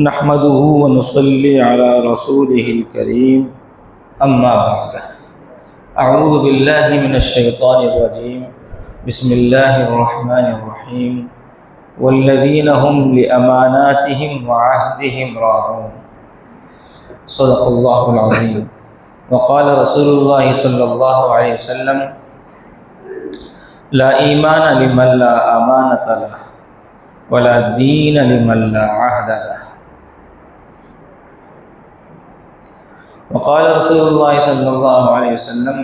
نحمده ونصلي على رسوله الكريم اما بعد اعوذ باللہ من الشیطان الرجیم بسم اللہ الرحمن الرحیم والذین هم لأماناتهم وعهدهم راعون صدق اللہ العظیم وقال رسول اللہ صلی اللہ علیہ وسلم لا ایمان لمن لا امانۃ له ولا دین لمن لا عہد له وقال رسول اللہ صلی اللہ علیہ وسلم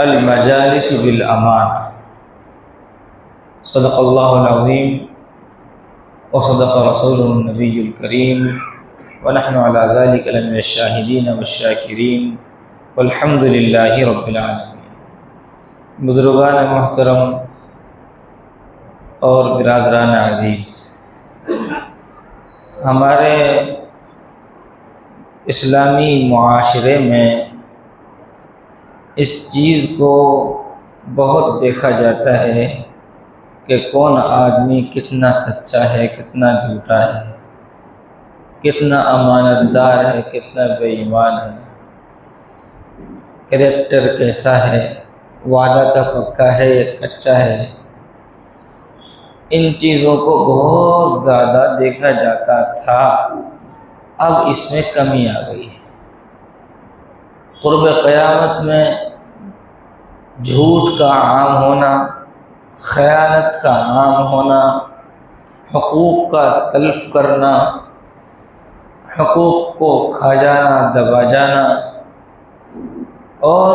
المجالس بالامانہ صدق اللہ العظیم وصدق رسول النبی الکریم ونحن على ذلك لمن الشاہدین والشاکرین والحمد للہ رب العالمین۔ بزرگان محترم اور برادران عزیز، ہمارے اسلامی معاشرے میں اس چیز کو بہت دیکھا جاتا ہے کہ کون آدمی کتنا سچا ہے، کتنا جھوٹا ہے، کتنا امانت دار ہے، کتنا بے ایمان ہے، کریکٹر کیسا ہے، وعدہ کا پکا ہے یا کچا ہے۔ ان چیزوں کو بہت زیادہ دیکھا جاتا تھا، اب اس میں کمی آ گئی ہے۔ قرب قیامت میں جھوٹ کا عام ہونا، خیانت کا عام ہونا، حقوق کا تلف کرنا، حقوق کو کھا جانا، دبا جانا، اور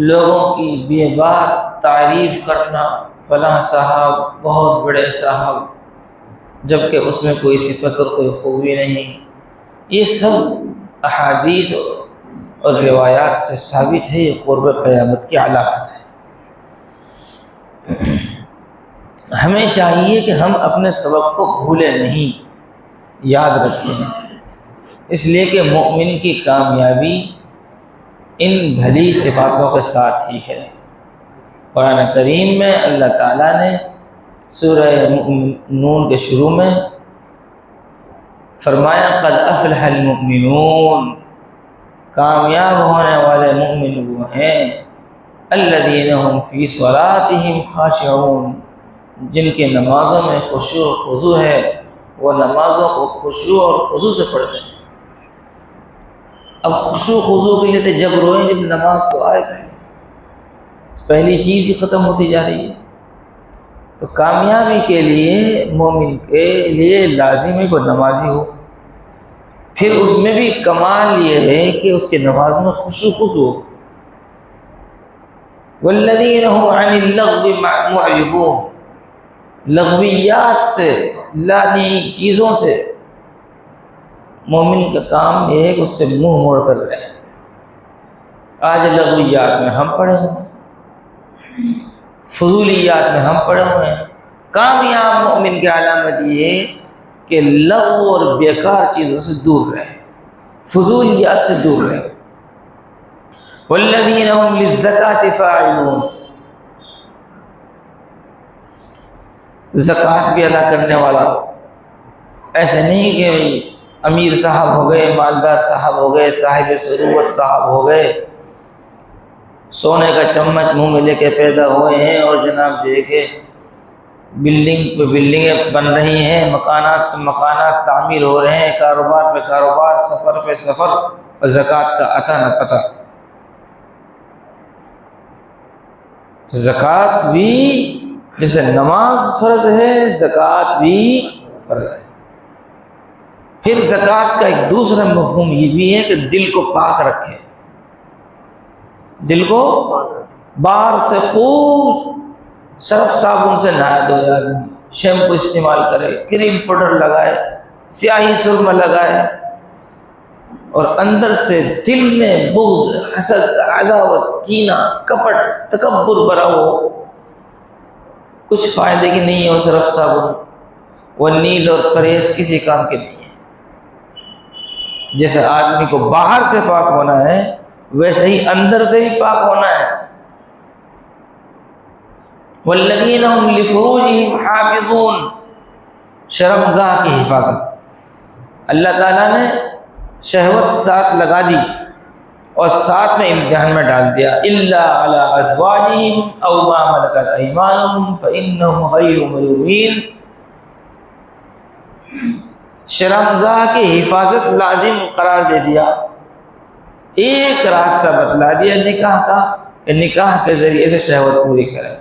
لوگوں کی بے بات تعریف کرنا، فلاں صاحب بہت بڑے صاحب، جبکہ اس میں کوئی صفت اور کوئی خوبی نہیں۔ یہ سب احادیث اور روایات سے ثابت ہے، یہ قرب قیامت کی علامت ہے۔ ہمیں چاہیے کہ ہم اپنے سبق کو بھولیں نہیں، یاد رکھیں، اس لیے کہ مومن کی کامیابی ان بھلی صفاتوں کے ساتھ ہی ہے۔ قرآن کریم میں اللہ تعالیٰ نے سورہ نون کے شروع میں فرمایا قد افلح المؤمنون، کامیاب ہونے والے مومن وہ ہیں الذین هم فی صلاتهم خاشعون، جن کے نمازوں میں خشوع و خضوع ہے، وہ نمازوں کو خشوع اور خضوع سے پڑھتے ہیں۔ اب خشوع و خضوع کے لیے تو جب روئیں جب نماز تو آئے پہلی چیز ہی ختم ہوتی جا رہی ہے۔ تو کامیابی کے لیے مومن کے لیے لازم ہے کہ نمازی ہو۔ پھر اس میں بھی کمال یہ ہے کہ اس کے نماز میں خشوع خضوع۔ والذین هم عن اللغو معرضون، لغویات سے، لانی چیزوں سے مومن کا کام یہ ہے کہ اس سے منہ موڑ کر رہے۔ آج لغویات میں ہم پڑے ہوئے ہیں، فضولیات میں ہم پڑے ہوئے ہیں۔ کامیاب مومن کی علامت یہ ہے کہ لغو اور بیکار چیزوں سے دور رہے، فضولیات سے دور رہے۔ والذین هم للزکاۃ فاعلون، زکوٰۃ بھی ادا کرنے والا ہو۔ ایسے نہیں کہ امیر صاحب ہو گئے، مالدار صاحب ہو گئے، صاحب ثروت صاحب ہو گئے، سونے کا چمچ منہ میں لے کے پیدا ہوئے ہیں، اور جناب جو ہے کہ بلڈنگ پہ بلڈنگیں بن رہی ہیں، مکانات پہ مکانات تعمیر ہو رہے ہیں، کاروبار پہ کاروبار، سفر پہ سفر، اور زکوٰۃ کا عطا نہ پتہ۔ زکوٰۃ بھی جیسے نماز فرض ہے، زکوٰۃ بھی فرض ہے۔ پھر زکوٰۃ کا ایک دوسرا مفہوم یہ بھی ہے کہ دل کو پاک رکھے، دل کو باہر سے خوب سرف صابن سے نہا دھوئے، آدمی شیمپو استعمال کرے، کریم پاؤڈر لگائے، سیاہی سرمہ لگائے، اور اندر سے دل میں بغض، حسد، عداوت، کینہ، کپٹ، تکبر بھرا ہو، کچھ فائدے کی نہیں ہے وہ سرف صابن، وہ نیل اور پرہیز کسی کام کے نہیں ہے۔ جیسے آدمی کو باہر سے پاک ہونا ہے، ویسے ہی اندر سے بھی پاک ہونا ہے۔ والذین هم لفروجهم حافظون، شرمگاہ کی حفاظت. اللہ تعالیٰ نے شہوت ساتھ لگا دی اور ساتھ میں امتحان میں ڈال دیا. الا علی ازواجہم او ما ملکت ایمانہم فانہم غیر ملومین. شرمگاہ کی حفاظت لازم قرار دے دیا. ایک راستہ بتلا دیا نکاح کا کہ نکاح کے ذریعے سے شہوت پوری کرے.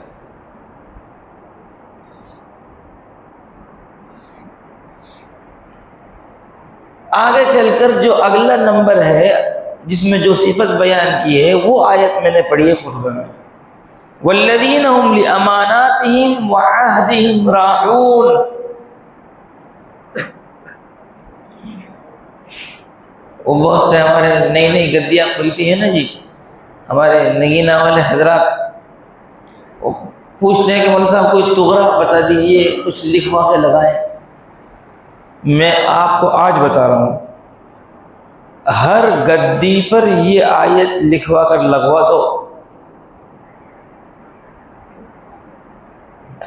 آگے چل کر جو اگلا نمبر ہے جس میں جو صفت بیان کی ہے وہ آیت میں نے پڑھی ہے خطبہ میں. والذین هم لاماناتهم وعہدهم راعون. وہ بہت سے ہمارے نئی نئی گدیاں کھلتی ہیں نا جی، ہمارے نگینہ والے حضرات وہ پوچھتے ہیں کہ مولانا صاحب کوئی تغرا بتا دیجئے، کچھ لکھوا کے لگائیں. میں آپ کو آج بتا رہا ہوں، ہر گدی پر یہ آیت لکھوا کر لگوا دو.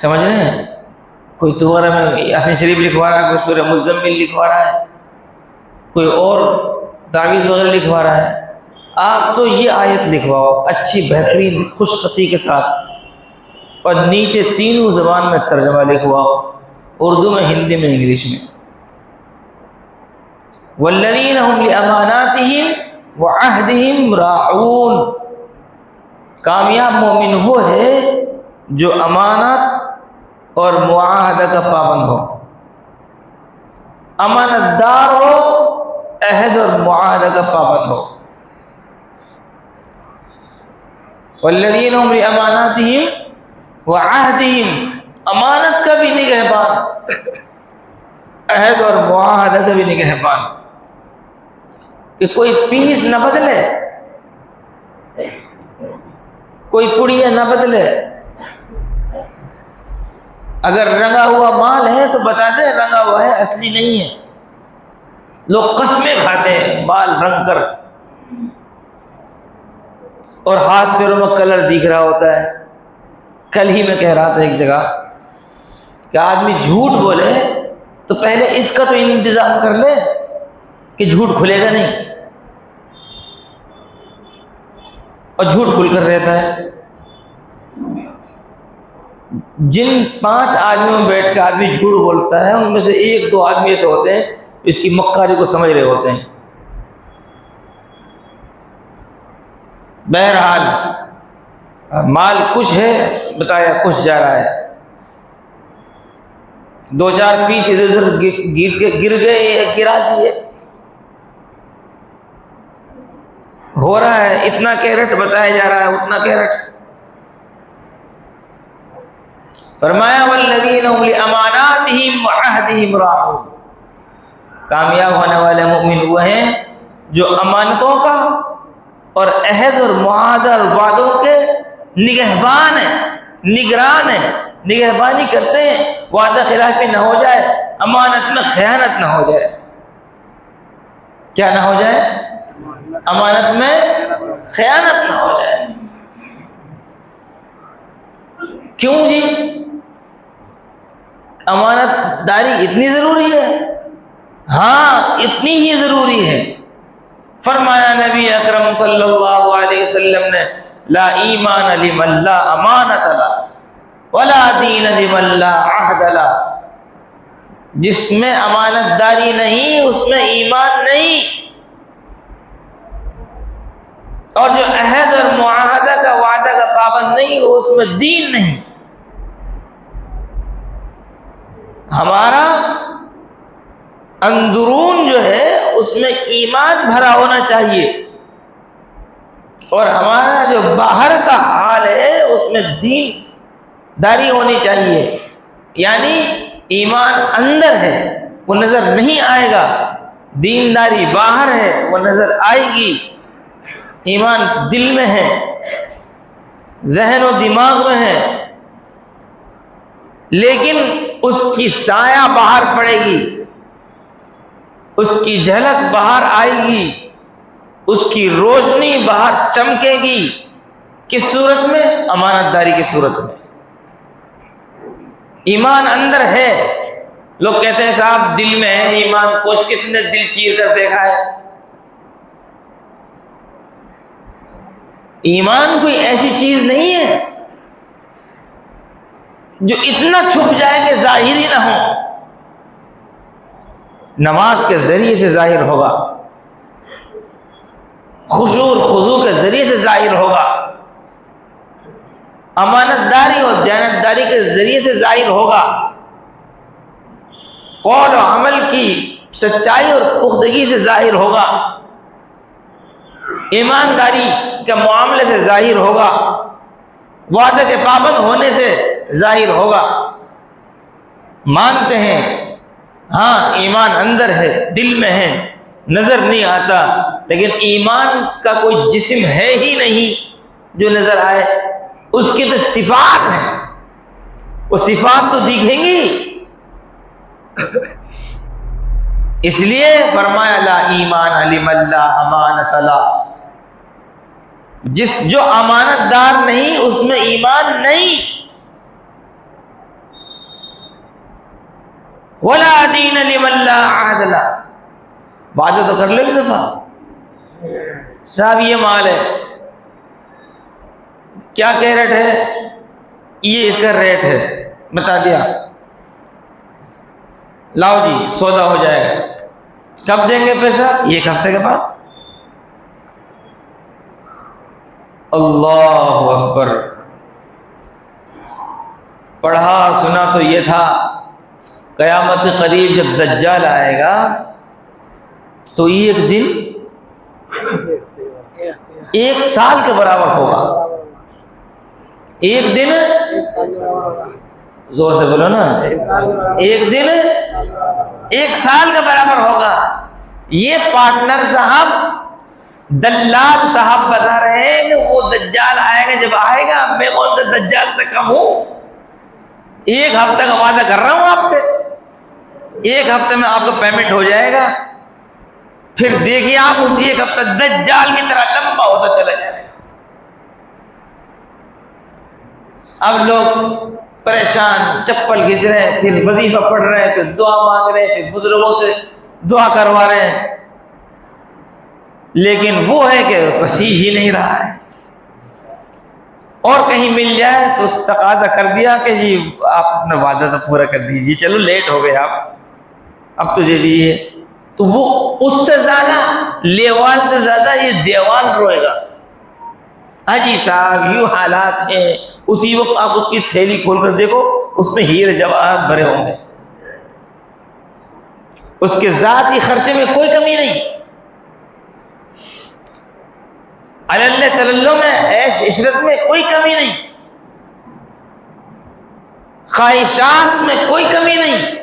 سمجھ رہے ہیں؟ کوئی تغرا میں یاسین شریف لکھوا رہا ہے، کوئی سورہ مزمل لکھوا رہا ہے، کوئی اور تعویذ وغیرہ لکھوا رہا ہے. آپ تو یہ آیت لکھواؤ اچھی بہترین خوش خطی کے ساتھ اور نیچے تینوں زبان میں ترجمہ لکھواؤ، اردو میں، ہندی میں، انگلش میں. والذین هم لاماناتهم وعہدهم راعون. کامیاب مومن وہ ہے جو امانت اور معاہدہ کا پابند ہو، امانت دار ہو، عہد اور معاہدہ کا پابند ہو. والذین هم لاماناتهم وعہدهم، امانت کا بھی نگہبان، عہد اور معاہدہ کا بھی نگہبان. کہ کوئی پیس نہ بدلے، کوئی پڑیا نہ بدلے. اگر رنگا ہوا مال ہے تو بتا دیں رنگا ہوا ہے، اصلی نہیں ہے. لوگ قسمیں کھاتے ہیں مال رنگ کر، اور ہاتھ پیروں میں کلر دکھ رہا ہوتا ہے. کل ہی میں کہہ رہا تھا ایک جگہ کہ آدمی جھوٹ بولے تو پہلے اس کا تو انتظام کر لے کہ جھوٹ کھلے گا نہیں، اور جھوٹ کھل کر رہتا ہے. جن 5 آدمیوں میں بیٹھ کے آدمی جھوٹ بولتا ہے ان میں سے 1-2 آدمی ایسے ہوتے ہیں اس کی مکاری کو سمجھ رہے ہوتے ہیں. بہرحال مال کچھ ہے بتایا، کچھ جا رہا ہے. 2-4 پیس ادھر ادھر گر گئے، گرا دیے، ہو رہا ہے. اتنا کیرٹ بتایا جا رہا ہے، اتنا کیرٹ. فرمایا والذین هم لاماناتهم وعہدهم راعون. کامیاب ہونے والے مومن وہ ہیں جو امانتوں کا اور عہد اور معاہدہ اور وعدوں کے نگہبان ہیں، نگران ہیں، نگہبانی کرتے ہیں. وعدہ خلافی نہ ہو جائے، امانت میں خیانت نہ ہو جائے. کیا نہ ہو جائے؟ امانت میں خیانت نہ ہو جائے. کیوں جی؟ امانت داری اتنی ضروری ہے؟ ہاں اتنی ہی ضروری ہے. فرمایا نبی اکرم صلی اللہ علیہ وسلم نے لا ایمان لمن لا امانت لا ولا دین لمن لا عہد لا. جس میں امانت داری نہیں اس میں ایمان نہیں، اور جو عہد اور معاہدہ کا وعدہ کا پابند نہیں اس میں دین نہیں. ہمارا اندرون جو ہے اس میں ایمان بھرا ہونا چاہیے، اور ہمارا جو باہر کا حال ہے اس میں دین داری ہونی چاہیے. یعنی ایمان اندر ہے وہ نظر نہیں آئے گا، دینداری باہر ہے وہ نظر آئے گی. ایمان دل میں ہے، ذہن و دماغ میں ہے، لیکن اس کی سایہ باہر پڑے گی، اس کی جھلک باہر آئے گی، اس کی روشنی باہر چمکے گی. کس صورت میں؟ امانت داری کی صورت میں. ایمان اندر ہے لوگ کہتے ہیں صاحب دل میں ہے ایمان، کس نے دل چیر کر دیکھا ہے؟ ایمان کوئی ایسی چیز نہیں ہے جو اتنا چھپ جائے کہ ظاہر ہی نہ ہو۔ نماز کے ذریعے سے ظاہر ہوگا، خشوع اور خضوع کے ذریعے سے ظاہر ہوگا، امانت داری اور دیانت داری کے ذریعے سے ظاہر ہوگا، قول و عمل کی سچائی اور پختگی سے ظاہر ہوگا، ایمانداری کے معاملے سے ظاہر ہوگا، وعدے کے پابند ہونے سے ظاہر ہوگا۔ مانتے ہیں ہاں ایمان اندر ہے، دل میں ہے، نظر نہیں آتا، لیکن ایمان کا کوئی جسم ہے ہی نہیں جو نظر آئے، اس کی تو صفات ہیں، وہ صفات تو دکھیں گی۔ اس لیے فرمایا لا ایمان لمن لا امانت له، جو امانت دار نہیں اس میں ایمان نہیں۔ ولا دین لمن لا عہد له، باتیں تو کر لو ایک دفعہ، صاحب یہ مال ہے، کیا کیرٹ ہے؟ یہ اس کا ریٹ ہے، بتا دیا، لاؤ جی سودا ہو جائے گا، کب دیں گے پیسہ؟ ایک ہفتے کے بعد۔ اللہ اکبر، پڑھا سنا تو یہ تھا قیامت کے قریب جب دجال آئے گا تو ایک دن 1 سال کے برابر ہوگا۔ ایک دن، زور سے بولو نا، ایک دن 1 سال کے برابر ہوگا۔ یہ پارٹنر صاحب، دلال صاحب بتا رہے ہیں کہ وہ دجال آئے گا، جب آئے گا میں کون سا دجال سے کم ہوں؟ 1 ہفتہ کا وعدہ کر رہا ہوں آپ سے، 1 ہفتے میں آپ کو پیمنٹ ہو جائے گا، پھر دیکھیے آپ اسی 1 ہفتہ دجال کی طرح لمبا ہوتا چلا جائے گا۔ اب لوگ پریشان، چپل گھس رہے ہیں، پھر وظیفہ پڑھ رہے ہیں، پھر دعا مانگ رہے ہیں، پھر بزرگوں سے دعا کروا رہے ہیں، لیکن وہ ہے کہ پسیج ہی نہیں رہا ہے۔ اور کہیں مل جائے تو تقاضا کر دیا کہ جی آپ اپنا وعدہ تو پورا کر دیجیے، چلو لیٹ ہو گئے آپ، اب تجھے دیجیے، تو وہ اس سے زیادہ، لیوان سے زیادہ یہ دیوان روئے گا۔ حاجی صاحب یوں حالات ہیں، اسی وقت آپ اس کی تھیلی کھول کر دیکھو، اس میں ہیرے جواہرات بھرے ہوں گے، اس کے ذاتی خرچے میں کوئی کمی نہیں، اللہ تللو میں، عیش عشرت میں کوئی کمی نہیں، خواہشات میں کوئی کمی نہیں،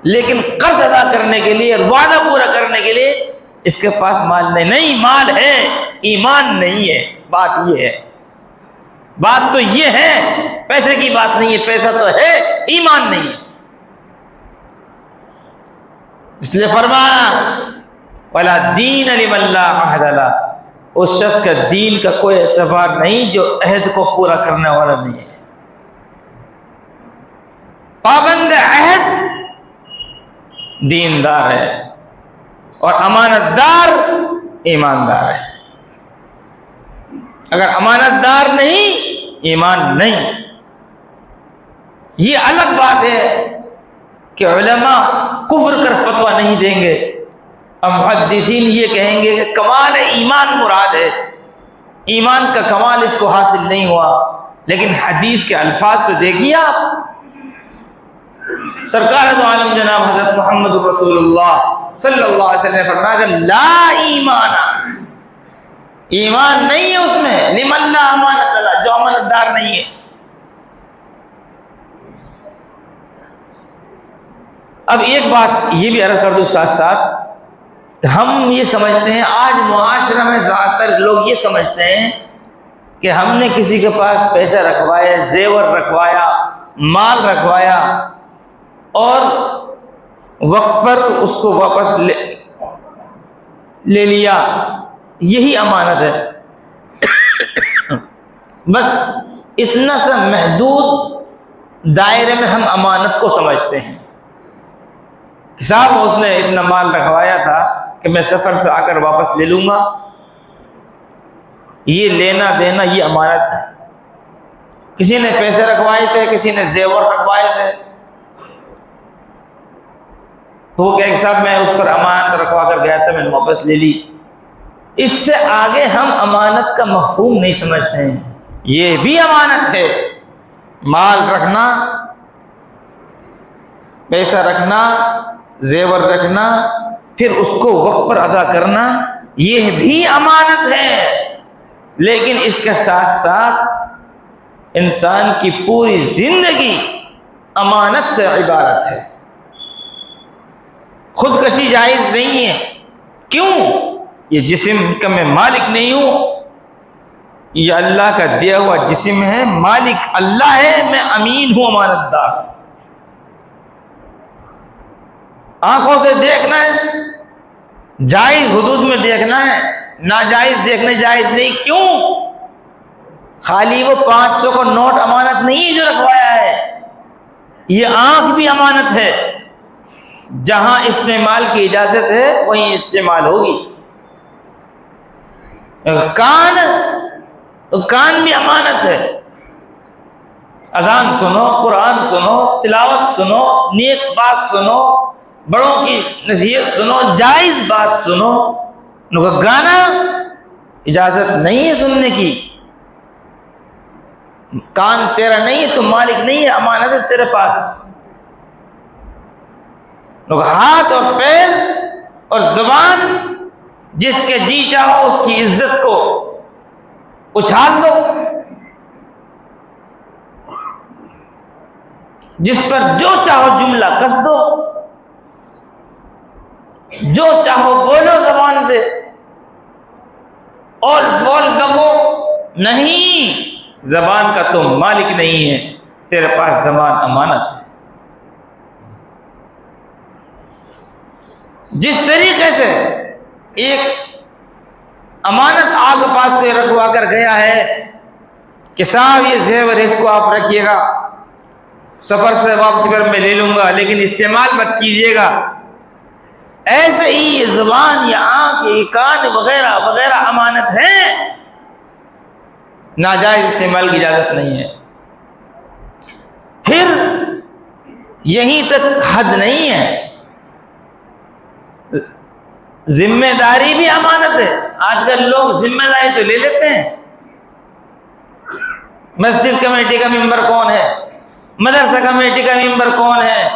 لیکن قرض ادا کرنے کے لیے، وعدہ پورا کرنے کے لیے اس کے پاس مال نہیں، مال ہے، ایمان نہیں ہے۔ بات یہ ہے، بات تو یہ ہے، پیسے کی بات نہیں ہے، پیسہ تو ہے، ایمان نہیں ہے۔ اس لیے فرمایا وَلَا دِينَ لِمَن لَا عَهْدَ لَهُ، اس شخص کا دین کا کوئی اعتبار نہیں جو عہد کو پورا کرنے والا نہیں ہے۔ پابند عہد دیندار ہے اور امانت دار ایماندار ہے۔ اگر امانت دار نہیں، ایمان نہیں۔ یہ الگ بات ہے کہ علماء کفر کر فتویٰ نہیں دیں گے، اب محدثین یہ کہیں گے کہ کمال ایمان مراد ہے، ایمان کا کمال اس کو حاصل نہیں ہوا، لیکن حدیث کے الفاظ تو دیکھیے آپ، سرکار دو عالم جناب حضرت محمد رسول اللہ صلی اللہ علیہ وسلم نے فرمایا کہ لا ایمان، ایمان نہیں ہے اس میں، لمن لا امانت له، جو امانت دار نہیں ہے۔ اب ایک بات یہ بھی عرض کر دوں ساتھ ساتھ، ہم یہ سمجھتے ہیں، آج معاشرہ میں زیادہ تر لوگ یہ سمجھتے ہیں کہ ہم نے کسی کے پاس پیسے رکھوائے، زیور رکھوایا، مال رکھوایا اور وقت پر اس کو واپس لے لیا، یہی امانت ہے۔ بس اتنا سا محدود دائرے میں ہم امانت کو سمجھتے ہیں۔ صاحب اس نے اتنا مال رکھوایا تھا کہ میں سفر سے آ کر واپس لے لوں گا، یہ لینا دینا یہ امانت ہے۔ کسی نے پیسے رکھوائے تھے، کسی نے زیور رکھوائے تھے، تو وہ کہ صاحب میں اس پر امانت رکھوا کر گیا تھا، میں نے واپس لے لی۔ اس سے آگے ہم امانت کا مفہوم نہیں سمجھتے ہیں۔ یہ بھی امانت ہے، مال رکھنا، پیسہ رکھنا، زیور رکھنا، پھر اس کو وقت پر ادا کرنا، یہ بھی امانت ہے۔ لیکن اس کے ساتھ ساتھ انسان کی پوری زندگی امانت سے عبارت ہے۔ خودکشی جائز نہیں ہے۔ کیوں؟ یہ جسم کا میں مالک نہیں ہوں، یہ اللہ کا دیا ہوا جسم ہے، مالک اللہ ہے، میں امین ہوں، امانت دار۔ آنکھوں سے دیکھنا ہے، جائز حدود میں دیکھنا ہے، ناجائز دیکھنا جائز نہیں۔ کیوں؟ خالی وہ 500 کا نوٹ امانت نہیں جو رکھوایا ہے، یہ آنکھ بھی امانت ہے۔ جہاں استعمال کی اجازت ہے وہیں استعمال ہوگی۔ کان بھی امانت ہے۔ اذان سنو، قرآن سنو، تلاوت سنو، نیک بات سنو، بڑوں کی نصیحت سنو، جائز بات سنو۔ گانا اجازت نہیں ہے سننے کی۔ کان تیرا نہیں ہے، تو مالک نہیں ہے، امانت ہے تیرے پاس۔ ہاتھ اور پیر اور زبان، جس کے جی چاہو اس کی عزت کو اچھال دو، جس پر جو چاہو جملہ کس دو، جو چاہو بولو زبان سے، اور بول بگو نہیں، زبان کا تو مالک نہیں ہے، تیرے پاس زبان امانت ہے۔ جس طریقے سے ایک امانت آگ پاس پہ رکھوا کر گیا ہے کہ صاحب یہ زیور اس کو آپ رکھیے گا، سفر سے واپسی پر میں لے لوں گا، لیکن استعمال مت کیجیے گا، ایسے ہی یہ زبان، یہ آنکھ، یہ کان وغیرہ وغیرہ امانت ہے، ناجائز استعمال کی اجازت نہیں ہے۔ پھر یہیں تک حد نہیں ہے، ذمہ داری بھی امانت ہے۔ آج کل لوگ ذمہ داری تو لے لیتے ہیں، مسجد کمیٹی کا ممبر کون ہے، مدرسہ کمیٹی کا ممبر کون ہے،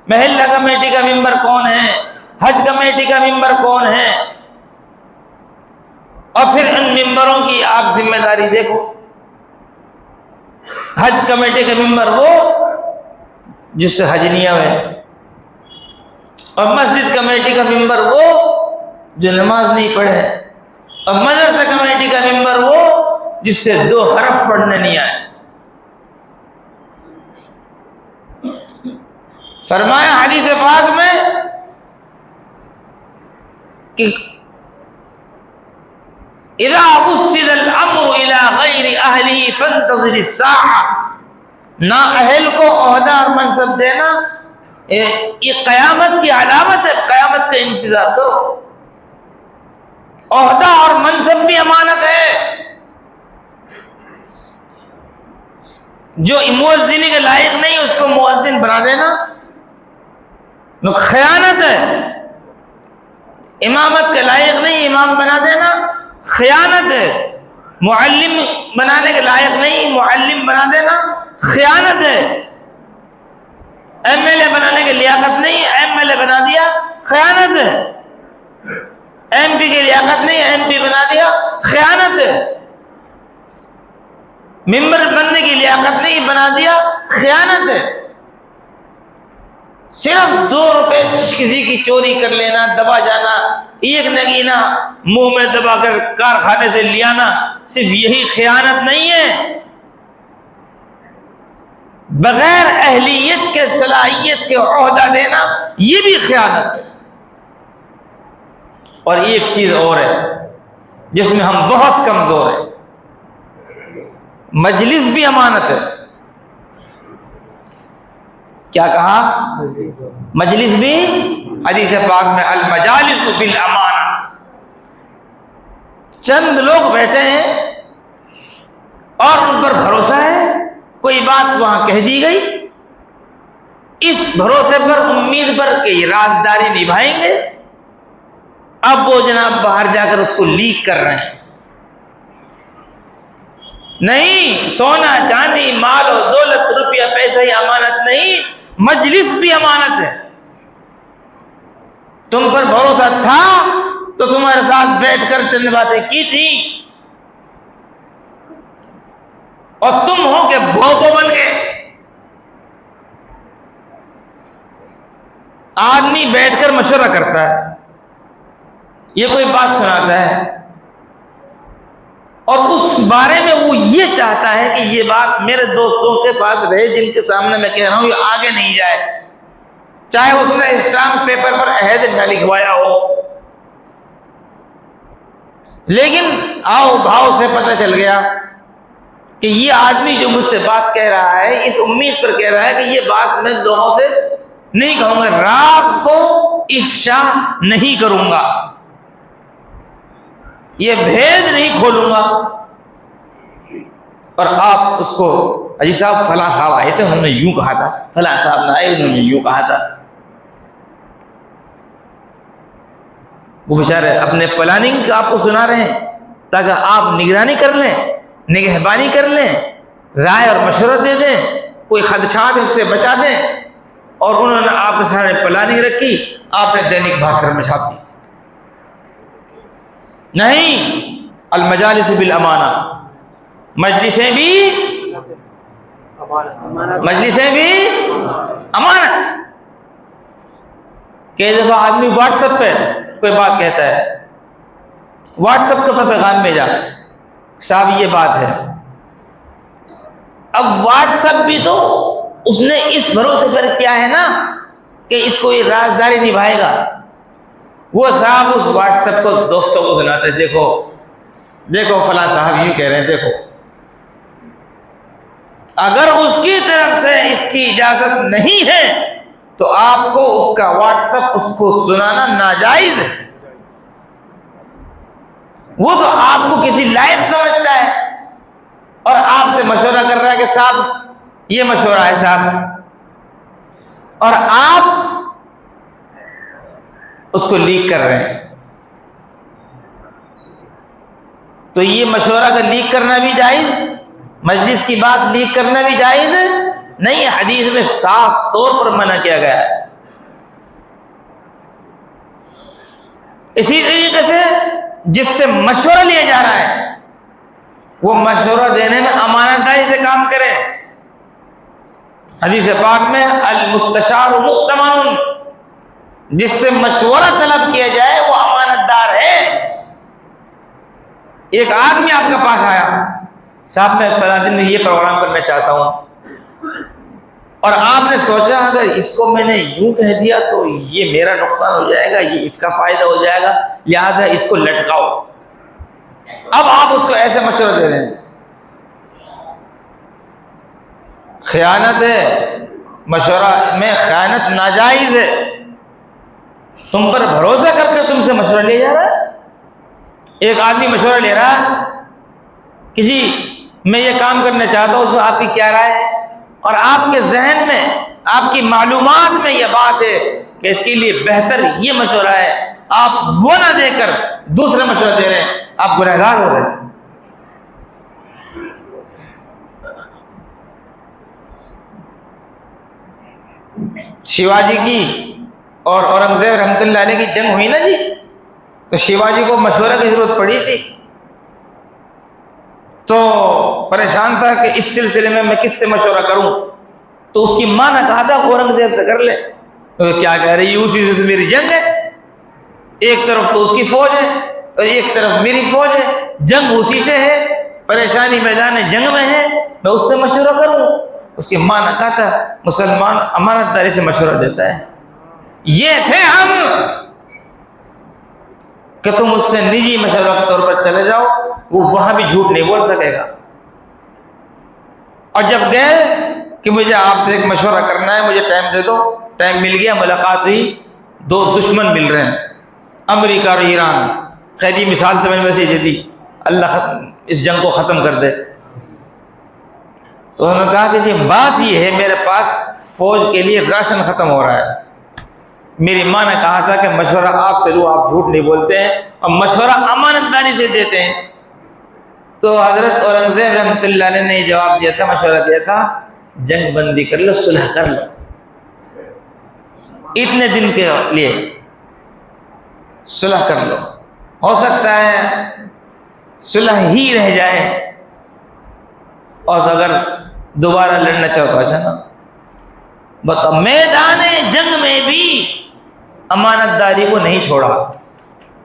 محلہ کمیٹی کا ممبر کون ہے، حج کمیٹی کا ممبر کون ہے، اور پھر ان ممبروں کی آپ ذمہ داری دیکھو۔ حج کمیٹی کا ممبر وہ جس سے حج نہیں ہوئے، اور مسجد کمیٹی کا ممبر وہ جو نماز نہیں پڑھے، اور مدرسہ کمیٹی کا ممبر وہ جس سے 2 حرف پڑھنے نہیں آئے۔ فرمایا حدیث پاک میں کہ اذا وسد الامر الى غیر اہلہ فانتظر الساعہ، نا اہل کو عہدہ اور منصب دینا یہ قیامت کی علامت ہے، قیامت کا انتظار کرو۔ عہدہ اور منصب بھی امانت ہے۔ جو مؤذنی کے لائق نہیں اس کو مؤذن بنا دینا خیانت ہے، امامت کے لائق نہیں امام بنا دینا خیانت ہے، معلم بنانے کے لائق نہیں معلم بنا دینا خیانت ہے، ایم ایل اے بنانے کے لیاقت نہیں ایم ایل اے بنا دیا خیانت ہے، ایم پی کی لیاقت نہیں ایم پی بنا دیا خیانت ہے، ممبر بننے کی لیاقت نہیں بنا دیا خیانت ہے۔ صرف 2 روپے کسی کی چوری کر لینا، دبا جانا، ایک نگینہ منہ میں دبا کر کارخانے سے لے آنا، صرف یہی خیانت نہیں ہے، بغیر اہلیت کے صلاحیت کے عہدہ دینا یہ بھی خیانت ہے۔ اور ایک چیز اور ہے جس میں ہم بہت کمزور ہیں، مجلس بھی امانت ہے۔ کیا کہا؟ مجلس بھی حدیث پاک میں المجالس بالامانہ، چند لوگ بیٹھے ہیں اور ان پر بھروسہ ہے، کوئی بات وہاں کہہ دی گئی، اس بھروسے پر، امید پر کہ یہ رازداری نبھائیں گے، اب وہ جناب باہر جا کر اس کو لیک کر رہے ہیں۔ نہیں، سونا چاندی مال و دولت روپیہ پیسہ ہی امانت نہیں، مجلس بھی امانت ہے۔ تم پر بھروسہ تھا تو تمہارے ساتھ بیٹھ کر چند باتیں کی تھی، اور تم ہو کہ بھوکو بن گئے۔ آدمی بیٹھ کر مشورہ کرتا ہے، یہ کوئی بات سناتا ہے، اور اس بارے میں وہ یہ چاہتا ہے کہ یہ بات میرے دوستوں کے پاس رہے جن کے سامنے میں کہہ رہا ہوں، یہ آگے نہیں جائے، چاہے اس نے اسٹامپ پیپر پر عہد نہ لکھوایا ہو، لیکن آؤ بھاؤ سے پتہ چل گیا کہ یہ آدمی جو مجھ سے بات کہہ رہا ہے، اس امید پر کہہ رہا ہے کہ یہ بات میں لوگوں سے نہیں کہوں گا، راز کو افشا نہیں کروں گا، یہ بھید نہیں کھولوں گا۔ اور آپ اس کو، اجی صاحب فلاں صاحب آئے تھے، انہوں نے یوں کہا تھا، فلاں صاحب نہ آئے، انہوں نے یوں کہا تھا۔ وہ بیچارے اپنے پلاننگ آپ کو سنا رہے ہیں تاکہ آپ نگرانی کر لیں، نگہبانی کر لیں، رائے اور مشورہ دے دیں، کوئی خدشات اس سے بچا دیں، اور انہوں نے آپ کے سامنے پلاننگ رکھی، آپ نے دینک بھاسکر میں چھاپ دی۔ نہیں، المجالس بالامانہ، مجلسیں بھی امانت۔ کئی دفعہ آدمی واٹس ایپ پہ کوئی بات کہتا ہے، واٹس ایپ کا پیغام بھیجا، صاحب یہ بات ہے، اب واٹس ایپ بھی تو اس نے اس بھروسے پر کیا ہے نا کہ اس کو یہ رازداری نبھائے گا، وہ صاحب اس واٹس ایپ کو دوستوں کو سناتے، دیکھو دیکھو فلاں صاحب یوں کہہ رہے ہیں، دیکھو، اگر اس کی طرف سے اس کی اجازت نہیں ہے تو آپ کو اس کا واٹس ایپ اس کو سنانا ناجائز ہے۔ وہ تو آپ کو کسی لائق سمجھتا ہے اور آپ سے مشورہ کر رہا ہے کہ صاحب یہ مشورہ ہے صاحب، اور آپ اس کو لیک کر رہے ہیں، تو یہ مشورہ کا لیک کرنا بھی جائز، مجلس کی بات لیک کرنا بھی جائز ہے نہیں، حدیث میں صاف طور پر منع کیا گیا ہے۔ اسی طریقے سے جس سے مشورہ لیا جا رہا ہے وہ مشورہ دینے میں امانتداری سے کام کرے۔ حدیث پاک میں المستشار مؤتمن، جس سے مشورہ طلب کیا جائے وہ امانت دار ہے۔ ایک آدمی آپ کے پاس آیا، صاحب میں فلاں دن میں یہ پروگرام کرنا چاہتا ہوں، اور آپ نے سوچا اگر اس کو میں نے یوں کہہ دیا تو یہ میرا نقصان ہو جائے گا، یہ اس کا فائدہ ہو جائے گا، لہذا اس کو لٹکاؤ۔ اب آپ اس کو ایسے مشورہ دے رہے ہیں، خیانت ہے، مشورہ میں خیانت ناجائز ہے، تم پر بھروسہ کر کے تم سے مشورہ لیا جا رہا ہے۔ ایک آدمی مشورہ لے رہا ہے کسی، میں یہ کام کرنا چاہتا ہوں، اس میں آپ کی کیا رائے ہے، اور آپ کے ذہن میں، آپ کی معلومات میں یہ بات ہے کہ اس کے لیے بہتر یہ مشورہ ہے، آپ وہ نہ دے کر دوسرے مشورہ دے رہے ہیں، آپ گنہگار ہو رہے ہیں۔ شیواجی کی اور اورنگزیب رحمۃ اللہ علیہ کی جنگ ہوئی نا جی، تو شیواجی کو مشورہ کی ضرورت پڑی تھی، تو پریشان تھا کہ اس سلسلے میں کس سے مشورہ کروں، تو اس کی ماں نے کہا تھا اورنگزیب سے کر لے۔ تو کیا کہہ رہی ہے، اسی سے میری جنگ ہے، ایک طرف تو اس کی فوج ہے اور ایک طرف میری فوج ہے، جنگ اسی سے ہے، پریشانی میدان جنگ میں ہے، میں اس سے مشورہ کروں؟ اس کی ماں نے کہا تھا مسلمان امانت داری سے مشورہ دیتا ہے، یہ تھے ہم کہ تم اس سے نجی مشورہ کے طور پر چلے جاؤ، وہ وہاں بھی جھوٹ نہیں بول سکے گا۔ اور جب گئے کہ مجھے آپ سے ایک مشورہ کرنا ہے، مجھے ٹائم دے دو، ٹائم مل گیا، ملاقات ہوئی، دو دشمن مل رہے ہیں، امریکہ اور ایران. خیر یہ مثال تو میں نے ویسے ہی دے دی، اللہ اس جنگ کو ختم کر دے. تو انہوں نے کہا کہ جی بات یہ ہے میرے پاس فوج کے لیے راشن ختم ہو رہا ہے. میری ماں نے کہا تھا کہ مشورہ آپ سے لو، آپ جھوٹ نہیں بولتے ہیں اور مشورہ امانت داری سے دیتے ہیں. تو حضرت اورنگزیب رحمۃ اللہ علیہ نے جواب دیا تھا، مشورہ دیا تھا، جنگ بندی کر لو، صلح کر لو، اتنے دن کے لیے صلح کر لو، ہو سکتا ہے صلح ہی رہ جائے اور اگر دوبارہ لڑنا چاہو تو آ جانا. بتاؤ میدان جنگ میں بھی امانت داری کو نہیں چھوڑا.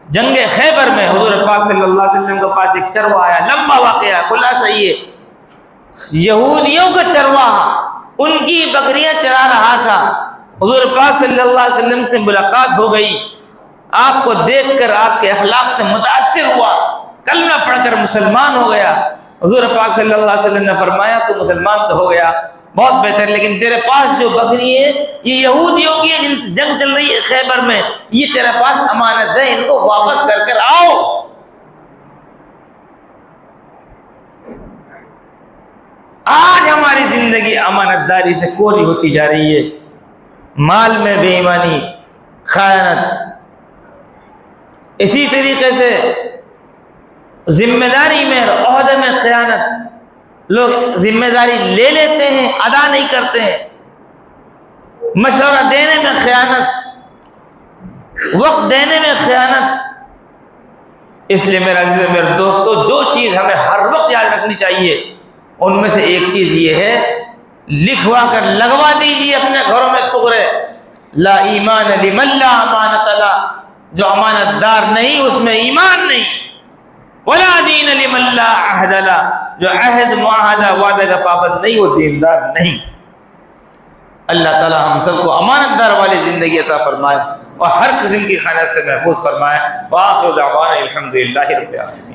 جنگ خیبر میں حضور پاک صلی اللہ علیہ وسلم کے پاس ایک چرواہ آیا، لمبا واقعہ، خلاصہ یہ یہودیوں کا چرواہا ان کی بکریاں چرا رہا تھا. حضور پاک صلی اللہ علیہ وسلم سے ملاقات ہو گئی، آپ کو دیکھ کر آپ کے اخلاق سے متاثر ہوا، کلمہ پڑھ کر مسلمان ہو گیا. حضور پاک صلی اللہ علیہ وسلم نے فرمایا تو مسلمان تو ہو گیا، بہت بہتر، لیکن تیرے پاس جو بکری ہے یہ یہودیوں کی ہے جن سے جنگ چل رہی ہے خیبر میں، یہ تیرے پاس امانت ہے، ان کو واپس کر کر آؤ. آج ہماری زندگی امانت داری سے کوری ہوتی جا رہی ہے، مال میں بے ایمانی، خیانت. اسی طریقے سے ذمہ داری میں اور عہدے میں خیانت. لوگ ذمہ داری لے لیتے ہیں، ادا نہیں کرتے ہیں. مشورہ دینے میں خیانت، وقت دینے میں خیانت. اس لیے میرے دوستو، جو چیز ہمیں ہر وقت یاد رکھنی چاہیے ان میں سے ایک چیز یہ ہے، لکھوا کر لگوا دیجیے اپنے گھروں میں ٹکڑے، لا ایمان لمن لا امانت لا، جو امانت دار نہیں اس میں ایمان نہیں. ولا دین لمن لا عہد لا، جو عہد معاہدہ وعدہ کا پابند نہیں وہ دیندار نہیں. اللہ تعالی ہم سب کو امانت دار والی زندگی عطا فرمائے اور ہر قسم کی خیانت سے محفوظ فرمائے. وآخر دعوانا الحمدللہ رب العالمین.